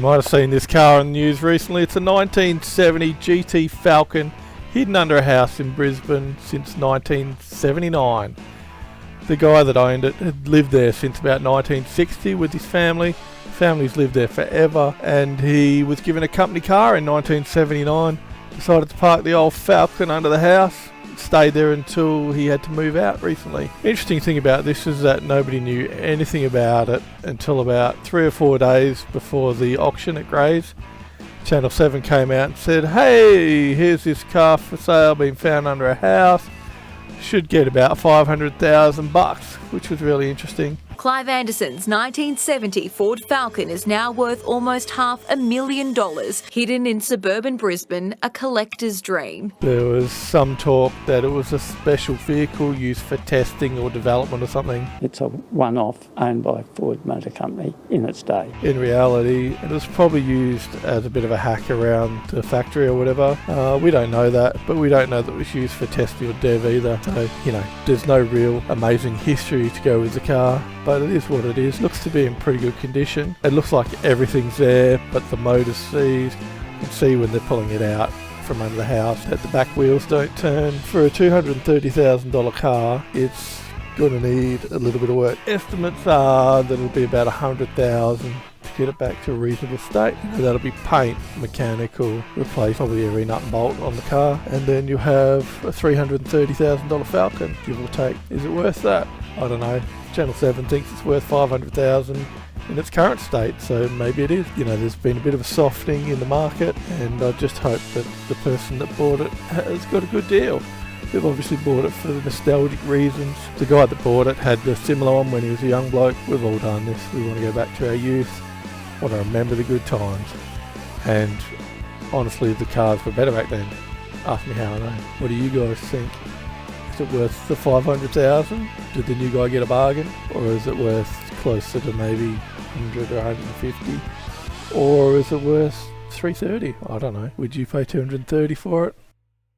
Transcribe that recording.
might have seen this car in the news recently. It's a 1970 GT Falcon, hidden under a house in Brisbane since 1979. The guy that owned it had lived there since about 1960 with his family. Family's lived there forever, and he was given a company car in 1979. Decided to park the old Falcon under the house. Stayed there until he had to move out recently. Interesting thing about this is that nobody knew anything about it until about 3 or 4 days before the auction at Grays. Channel 7 came out and said, "Hey, here's this car for sale, been found under a house. Should get about $500,000, which was really interesting. Clive Anderson's 1970 Ford Falcon is now worth almost $500,000, hidden in suburban Brisbane, a collector's dream. There was some talk that it was a special vehicle used for testing or development or something. It's a one-off owned by Ford Motor Company in its day. In reality, it was probably used as a bit of a hack around the factory or whatever. We don't know that, but we don't know that it was used for testing or dev either. So, there's no real amazing history to go with the car. But it is what it is. Looks to be in pretty good condition. It looks like everything's there, but the motor's seized. You can see when they're pulling it out from under the house that the back wheels don't turn. For a $230,000 car, it's going to need a little bit of work. Estimates are that it'll be about $100,000 to get it back to a reasonable state. That'll be paint, mechanical, replace probably every nut and bolt on the car, and then you have a $330,000 Falcon, give or take. Is it worth that? I don't know. Channel 7 thinks it's worth $500,000 in its current state, so maybe it is. There's been a bit of a softening in the market, and I just hope that the person that bought it has got a good deal. They've obviously bought it for nostalgic reasons. The guy that bought it had the similar one when he was a young bloke. We've all done this. We want to go back to our youth, want to remember the good times. And honestly, the cars were better back then. Ask me how I know. What do you guys think? Is it worth the $500,000? Did the new guy get a bargain? Or is it worth closer to maybe 100 or 150? Or is it worth $330? I don't know. Would you pay $230 for it?